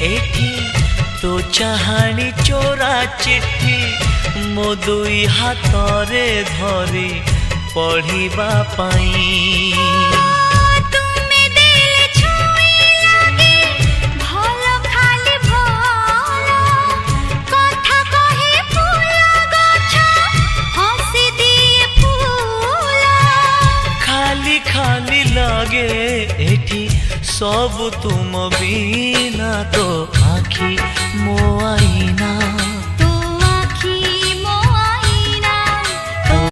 एठी तो चाहानी चोरा चिट्ठी मो दुई हाथरे धरी पढ़िबा पाई। खाली लगे एठी सब तुम बिना तो आखी मो आईना।